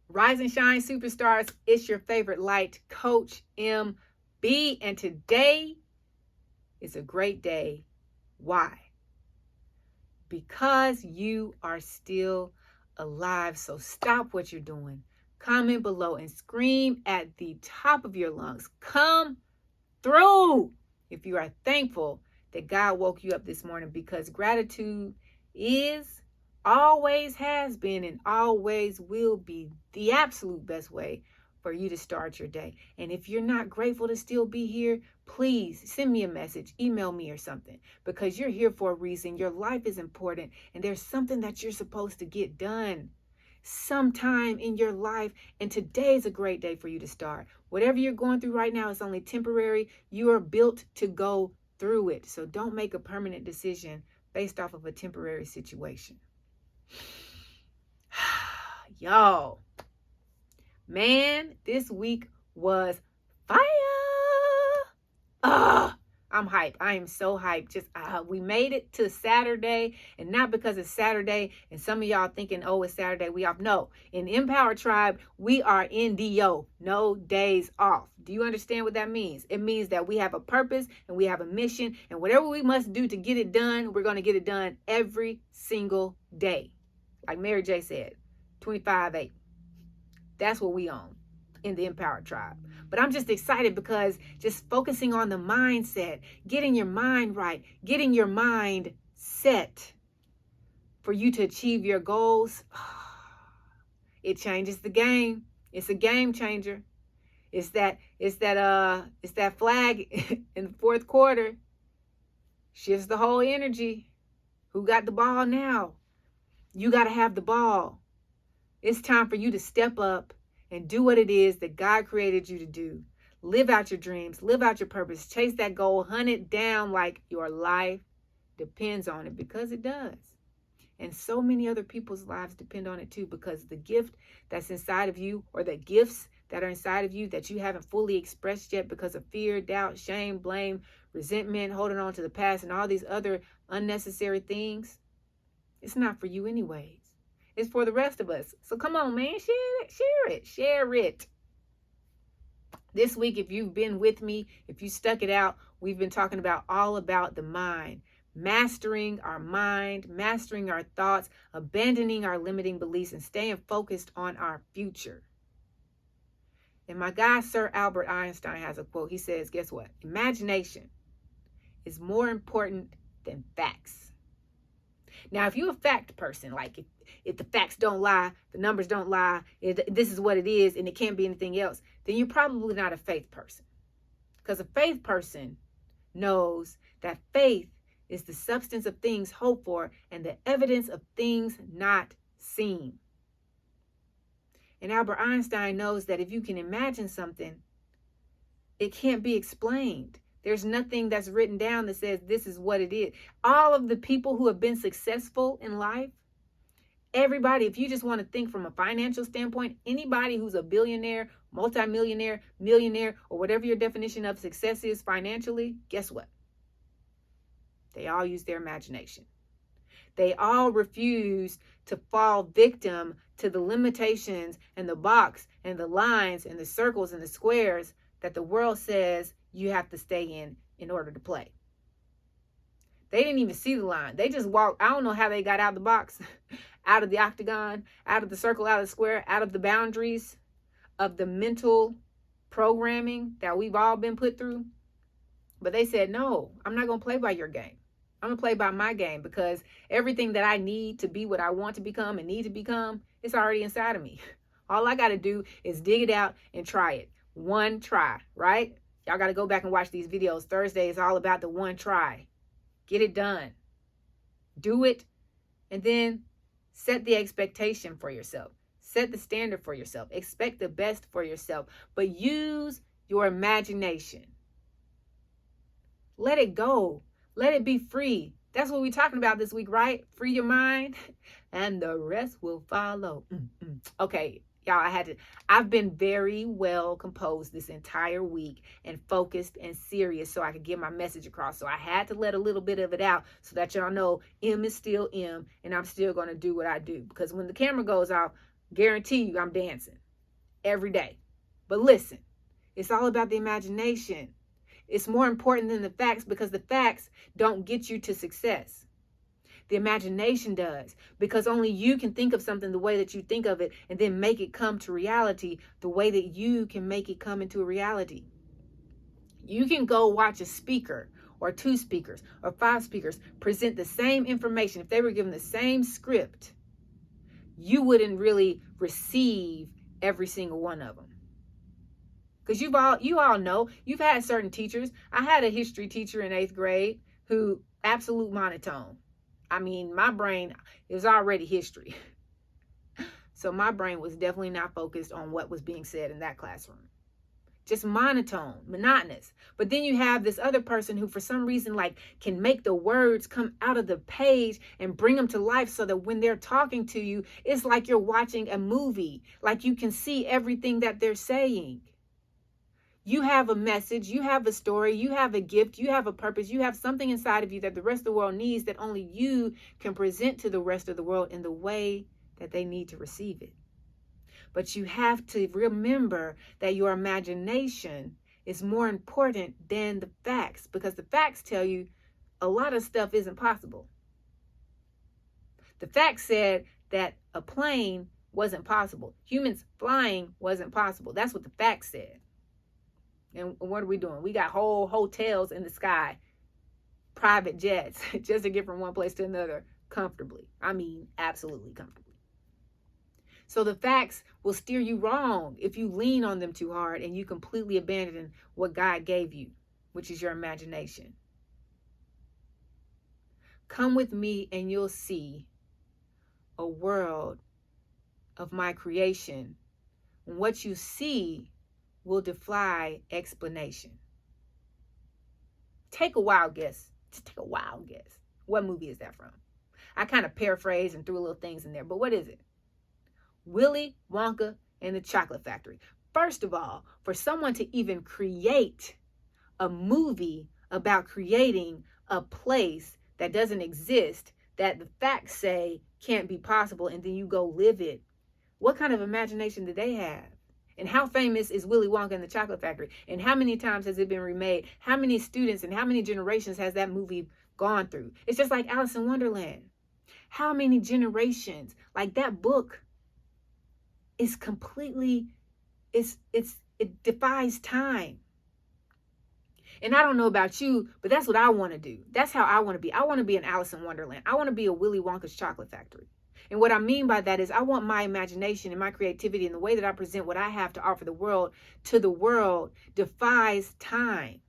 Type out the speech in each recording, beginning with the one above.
Rise and shine, superstars. It's your favorite light, Coach MB. And today is a great day. Why? Because you are still alive. So stop what you're doing. Comment below and scream at the top of your lungs. Come through if you are thankful that God woke you up this morning, because gratitude is, always has been, and always will be the absolute best way for you to start your day. And if you're not grateful to still be here, please send me a message, email me or something, because you're here for a reason. Your life is important, and there's something that you're supposed to get done sometime in your life, and today is a great day for you to start. Whatever you're going through right now is only temporary. You are built to go through it. So don't make a permanent decision based off of a temporary situation. Y'all, man, this week was fire. I'm hyped. I am so hyped. Just we made it to Saturday, and not because it's Saturday and some of y'all thinking, oh, it's Saturday, we off. No, in Empower Tribe, we are in DO, no days off. Do you understand what that means? It means that we have a purpose and we have a mission, and whatever we must do to get it done, we're going to get it done every single day. Like Mary J said, 25/8. That's what we own in the Empower Tribe. But I'm just excited because just focusing on the mindset, getting your mind right, getting your mind set for you to achieve your goals, it changes the game. It's a game changer. It's that flag in the fourth quarter. Shifts the whole energy. Who got the ball now? You got to have the ball. It's time for you to step up and do what it is that God created you to do. Live out your dreams, live out your purpose, chase that goal, hunt it down like your life depends on it, because it does. And so many other people's lives depend on it too, because the gift that's inside of you, or the gifts that are inside of you that you haven't fully expressed yet because of fear, doubt, shame, blame, resentment, holding on to the past, and all these other unnecessary things, it's not for you anyways. It's for the rest of us. So come on, man, share it. This week, if you've been with me, if you stuck it out, we've been talking about all about the mind, mastering our mind, mastering our thoughts, abandoning our limiting beliefs, and staying focused on our future. And my guy, Sir Albert Einstein, has a quote. He says, guess what? Imagination is more important than facts. Now, if you're a fact person, like if the facts don't lie, the numbers don't lie, this is what it is, and it can't be anything else, then you're probably not a faith person. Because a faith person knows that faith is the substance of things hoped for and the evidence of things not seen. And Albert Einstein knows that if you can imagine something, it can't be explained. There's nothing that's written down that says this is what it is. All of the people who have been successful in life, everybody, if you just want to think from a financial standpoint, anybody who's a billionaire, multimillionaire, millionaire, or whatever your definition of success is financially, guess what? They all use their imagination. They all refuse to fall victim to the limitations and the box and the lines and the circles and the squares that the world says you have to stay in order to play. They didn't even see the line. They just walked. I don't know how they got out of the box, out of the octagon, out of the circle, out of the square, out of the boundaries of the mental programming that we've all been put through. But they said, no, I'm not going to play by your game. I'm going to play by my game, because everything that I need to be what I want to become and need to become, it's already inside of me. All I got to do is dig it out and try it. One try, right? Y'all got to go back and watch these videos. Thursday is all about the one try. Get it done. Do it. And then set the expectation for yourself. Set the standard for yourself. Expect the best for yourself. But use your imagination. Let it go. Let it be free. That's what we're talking about this week, right? Free your mind and the rest will follow. Okay. Y'all, I've been very well composed this entire week and focused and serious so I could get my message across. So I had to let a little bit of it out so that y'all know M is still M, and I'm still going to do what I do. Because when the camera goes off, Guarantee you I'm dancing every day. But listen, it's all about the imagination. It's more important than the facts because the facts don't get you to success. The imagination does, because only you can think of something the way that you think of it and then make it come to reality the way that you can make it come into a reality. You can go watch a speaker or 2 speakers or 5 speakers present the same information. If they were given the same script, you wouldn't really receive every single one of them. Because you all know, you've had certain teachers. I had a history teacher in 8th grade who absolute monotone. I mean, my brain is already history. So my brain was definitely not focused on what was being said in that classroom. Just monotone, monotonous. But then you have this other person who for some reason like can make the words come out of the page and bring them to life so that when they're talking to you, it's like you're watching a movie. Like you can see everything that they're saying. You have a message, you have a story, you have a gift, you have a purpose, you have something inside of you that the rest of the world needs that only you can present to the rest of the world in the way that they need to receive it. But you have to remember that your imagination is more important than the facts, because the facts tell you a lot of stuff isn't possible. The facts said that a plane wasn't possible. Humans flying wasn't possible. That's what the facts said. And what are we doing? We got whole hotels in the sky, private jets, just to get from one place to another comfortably. I mean, absolutely comfortably. So the facts will steer you wrong if you lean on them too hard and you completely abandon what God gave you, which is your imagination. Come with me and you'll see a world of my creation. And what you see will defy explanation. Take a wild guess. Just take a wild guess. What movie is that from? I kind of paraphrased and threw little things in there, but what is it? Willy, Wonka, and the Chocolate Factory. First of all, for someone to even create a movie about creating a place that doesn't exist, that the facts say can't be possible, and then you go live it, what kind of imagination do they have? And how famous is Willy Wonka and the Chocolate Factory? And how many times has it been remade? How many students and how many generations has that movie gone through? It's just like Alice in Wonderland. How many generations? Like that book is completely, it defies time. And I don't know about you, but that's what I want to do. That's how I want to be. I want to be an Alice in Wonderland. I want to be a Willy Wonka's Chocolate Factory. And what I mean by that is I want my imagination and my creativity and the way that I present what I have to offer the world to the world defies time.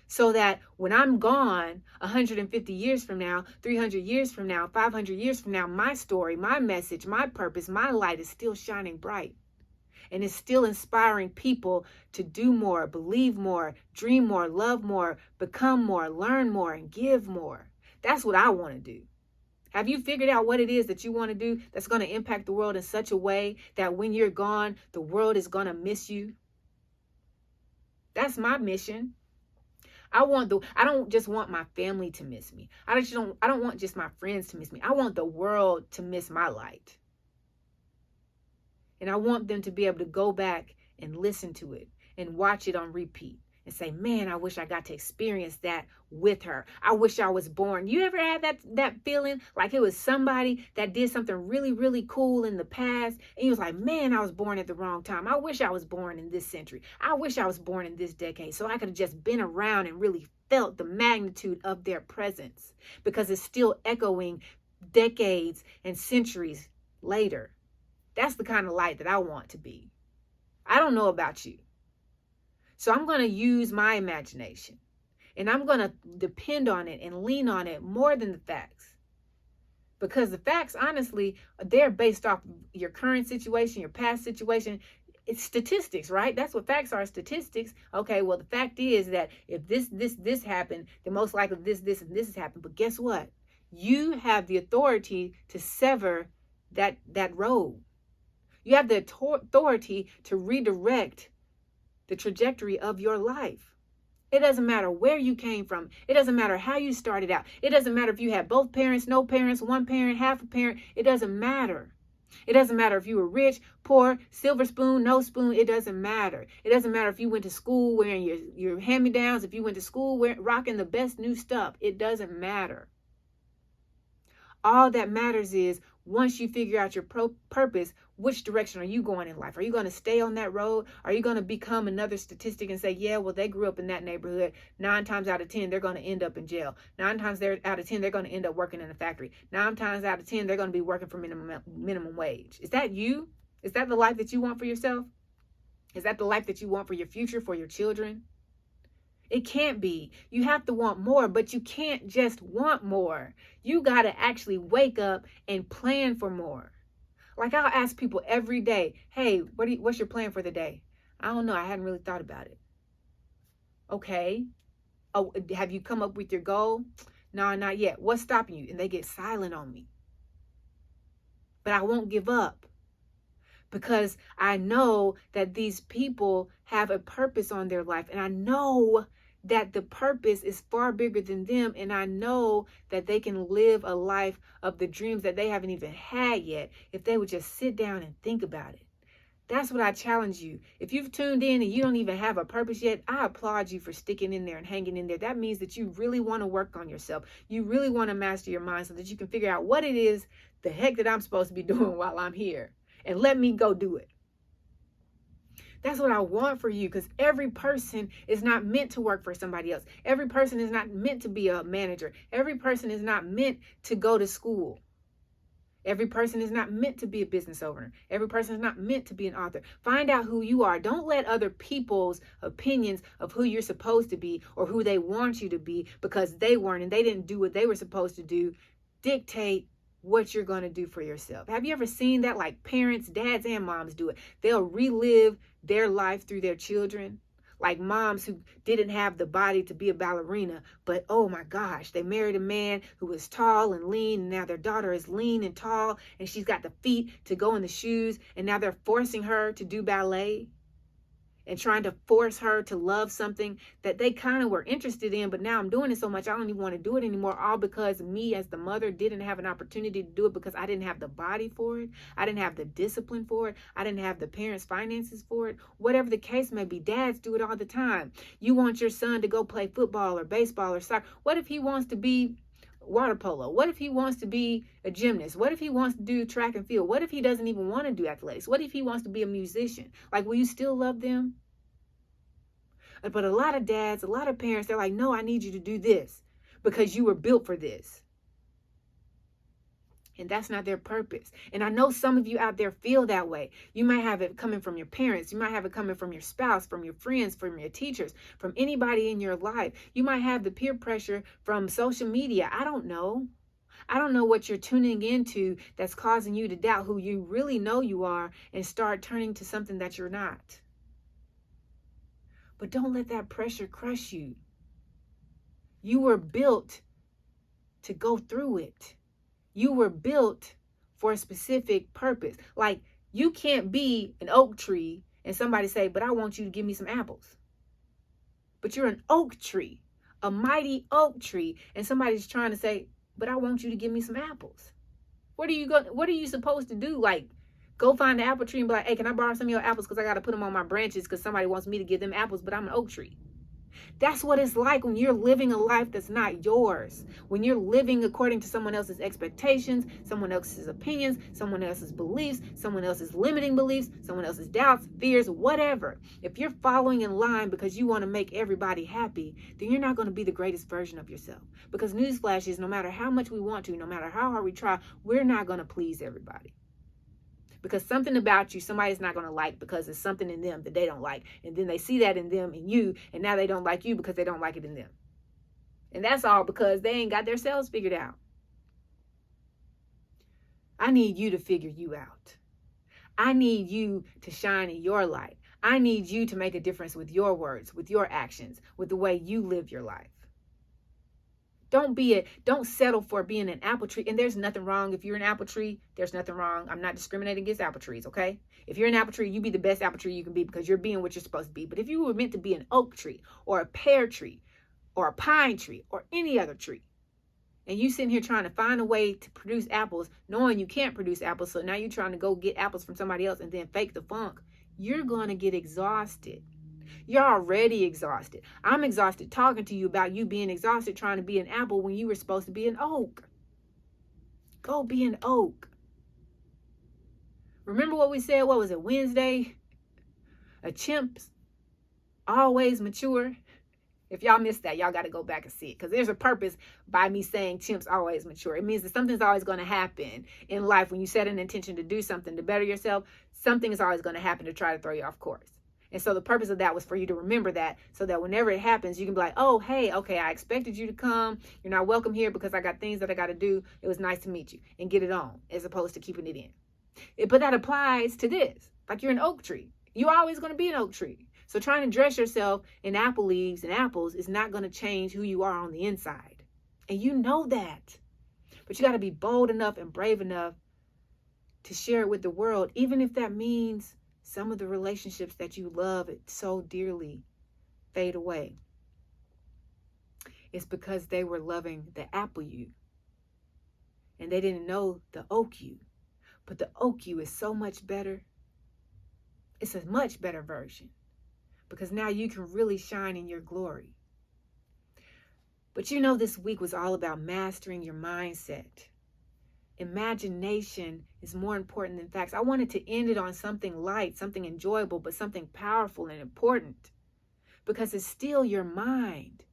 So that when I'm gone 150 years from now, 300 years from now, 500 years from now, my story, my message, my purpose, my light is still shining bright. And it's still inspiring people to do more, believe more, dream more, love more, become more, learn more, and give more. That's what I want to do. Have you figured out what it is that you want to do that's going to impact the world in such a way that when you're gone, the world is going to miss you? That's my mission. I don't just want my family to miss me. I don't want just my friends to miss me. I want the world to miss my light. And I want them to be able to go back and listen to it and watch it on repeat and say, man, I wish I got to experience that with her. I wish I was born. You ever had that feeling like it was somebody that did something really, really cool in the past? And you was like, man, I was born at the wrong time. I wish I was born in this century. I wish I was born in this decade so I could have just been around and really felt the magnitude of their presence, because it's still echoing decades and centuries later. That's the kind of light that I want to be. I don't know about you. So I'm going to use my imagination, and I'm going to depend on it and lean on it more than the facts. Because the facts, honestly, they're based off your current situation, your past situation. It's statistics, right? That's what facts are, statistics. Okay, well, the fact is that if this happened, then most likely this, and this has happened. But guess what? You have the authority to sever that road. You have the authority to redirect the trajectory of your life. It doesn't matter where you came from. It doesn't matter how you started out. It doesn't matter if you had both parents, no parents, one parent, half a parent. It doesn't matter. It doesn't matter if you were rich, poor, silver spoon, no spoon. It doesn't matter. It doesn't matter if you went to school wearing your hand-me-downs, if you went to school rocking the best new stuff. It doesn't matter. All that matters is once you figure out your purpose, which direction are you going in life? Are you going to stay on that road? Are you going to become another statistic and say, yeah, well, they grew up in that neighborhood. 9 times out of 10, they're going to end up in jail. 9 times out of 10, they're going to end up working in a factory. 9 times out of 10, they're going to be working for minimum wage. Is that you? Is that the life that you want for yourself? Is that the life that you want for your future, for your children? It can't be. You have to want more, but you can't just want more. You got to actually wake up and plan for more. Like I'll ask people every day, hey, what's your plan for the day? I don't know. I hadn't really thought about it. Okay. Oh, have you come up with your goal? No, not yet. What's stopping you? And they get silent on me. But I won't give up. Because I know that these people have a purpose on their life. And I know that the purpose is far bigger than them. And I know that they can live a life of the dreams that they haven't even had yet if they would just sit down and think about it. That's what I challenge you. If you've tuned in and you don't even have a purpose yet, I applaud you for sticking in there and hanging in there. That means that you really want to work on yourself. You really want to master your mind so that you can figure out what it is the heck that I'm supposed to be doing while I'm here. And let me go do it. That's what I want for you, because every person is not meant to work for somebody else. Every person is not meant to be a manager. Every person is not meant to go to school. Every person is not meant to be a business owner. Every person is not meant to be an author. Find out who you are. Don't let other people's opinions of who you're supposed to be or who they want you to be, because they weren't and they didn't do what they were supposed to do, dictate what you're going to do for yourself. Have you ever seen that? Like parents, dads and moms do it. They'll relive their life through their children. Like moms who didn't have the body to be a ballerina, but oh my gosh, they married a man who was tall and lean, and now their daughter is lean and tall, and she's got the feet to go in the shoes, and now they're forcing her to do ballet and trying to force her to love something that they kind of were interested in, but now I'm doing it so much I don't even want to do it anymore, all because me as the mother didn't have an opportunity to do it because I didn't have the body for it. I didn't have the discipline for it. I didn't have the parents' finances for it. Whatever the case may be, dads do it all the time. You want your son to go play football or baseball or soccer. What if he wants to be water polo? What if he wants to be a gymnast? What if he wants to do track and field? What if he doesn't even want to do athletics? What if he wants to be a musician? Like, will you still love them? But a lot of dads, a lot of parents, they're like, no, I need you to do this because you were built for this. And that's not their purpose. And I know some of you out there feel that way. You might have it coming from your parents. You might have it coming from your spouse, from your friends, from your teachers, from anybody in your life. You might have the peer pressure from social media. I don't know. I don't know what you're tuning into that's causing you to doubt who you really know you are and start turning to something that you're not. But don't let that pressure crush you. You were built to go through it. You were built for a specific purpose. Like, you can't be an oak tree and somebody say, but I want you to give me some apples. But you're an oak tree, a mighty oak tree, and somebody's trying to say, but I want you to give me some apples. What are you supposed to do? Like, go find the apple tree and be like, hey, can I borrow some of your apples because I got to put them on my branches because somebody wants me to give them apples, but I'm an oak tree. That's what it's like when you're living a life that's not yours. When you're living according to someone else's expectations, someone else's opinions, someone else's beliefs, someone else's limiting beliefs, someone else's doubts, fears, whatever. If you're following in line because you want to make everybody happy, then you're not going to be the greatest version of yourself. Because newsflash is, no matter how much we want to, no matter how hard we try, we're not going to please everybody. Because something about you, somebody's not going to like because it's something in them that they don't like. And then they see that in them and you, and now they don't like you because they don't like it in them. And that's all because they ain't got themselves figured out. I need you to figure you out. I need you to shine in your light. I need you to make a difference with your words, with your actions, with the way you live your life. Don't settle for being an apple tree. And there's nothing wrong. If you're an apple tree, there's nothing wrong. I'm not discriminating against apple trees, okay? If you're an apple tree, you be the best apple tree you can be because you're being what you're supposed to be. But if you were meant to be an oak tree or a pear tree or a pine tree or any other tree, And you sitting here trying to find a way to produce apples, knowing you can't produce apples. So now you're trying to go get apples from somebody else and then fake the funk. You're going to get exhausted. You're already exhausted. I'm exhausted talking to you about you being exhausted trying to be an apple when you were supposed to be an oak. Go be an oak. Remember what we said? What was it, Wednesday? A chimp's always mature. If y'all missed that, y'all got to go back and see it. Because there's a purpose by me saying chimps always mature. It means that something's always going to happen in life. When you set an intention to do something to better yourself, something is always going to happen to try to throw you off course. And so the purpose of that was for you to remember that, so that whenever it happens, you can be like, oh, hey, okay, I expected you to come. You're not welcome here because I got things that I got to do. It was nice to meet you, and get it on, as opposed to keeping it in. But that applies to this. Like, you're an oak tree. You're always going to be an oak tree. So trying to dress yourself in apple leaves and apples is not going to change who you are on the inside. And you know that. But you got to be bold enough and brave enough to share it with the world, even if that means some of the relationships that you love so dearly fade away. It's because they were loving the apple you, and they didn't know the oak you. But the oak you is so much better. It's a much better version, because now you can really shine in your glory. But you know, this week was all about mastering your mindset. Imagination is more important than facts. I wanted to end it on something light, something enjoyable, but something powerful and important, because it's still your mind.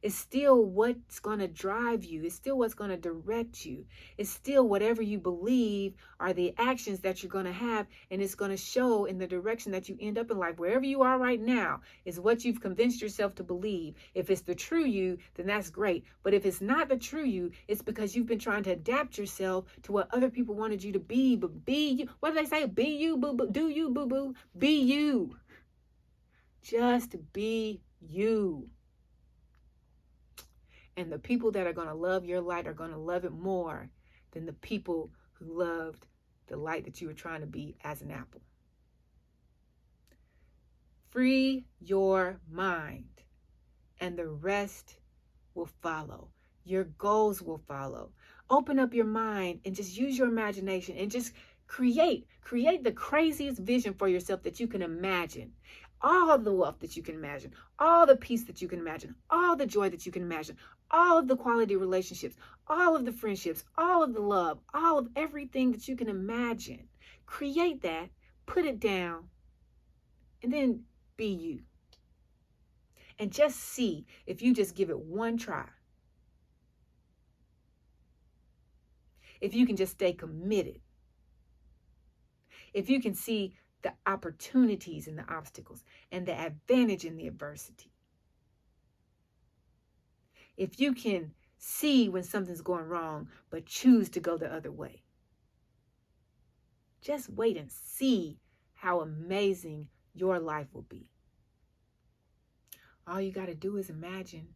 It's still what's going to drive you. It's still what's going to direct you. It's still whatever you believe are the actions that you're going to have, and it's going to show in the direction that you end up in life. Wherever you are right now is what you've convinced yourself to believe. If it's the true you, then that's great. But if it's not the true you, it's because you've been trying to adapt yourself to what other people wanted you to be. But be you. What do they say? Be you, boo-boo. Do you, boo-boo. Be you. Just be you. And the people that are going to love your light are going to love it more than the people who loved the light that you were trying to be as an apple. Free your mind, and the rest will follow. Your goals will follow. Open up your mind and just use your imagination and just create the craziest vision for yourself that you can imagine. All the wealth that you can imagine, all the peace that you can imagine, all the joy that you can imagine, all of the quality relationships, all of the friendships, all of the love, all of everything that you can imagine. Create that, put it down, and then be you. And just see if you just give it one try. If you can just stay committed. If you can see the opportunities and the obstacles and the advantage in the adversity. If you can see when something's going wrong, but choose to go the other way. Just wait and see how amazing your life will be. All you got to do is imagine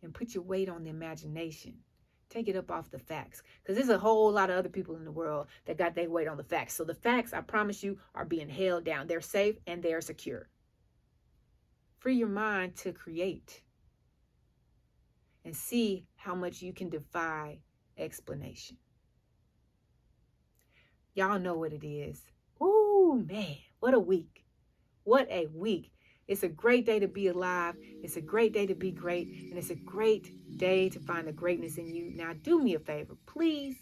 and put your weight on the imagination. Take it up off the facts, because there's a whole lot of other people in the world that got their weight on the facts. So the facts, I promise you, are being held down. They're safe and they're secure. Free your mind to create and see how much you can defy explanation. Y'all know what it is. Ooh, man, what a week. What a week. It's a great day to be alive. It's a great day to be great. And it's a great day to find the greatness in you. Now, do me a favor, please.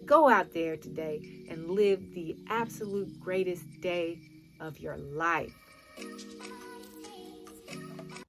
Go out there today and live the absolute greatest day of your life.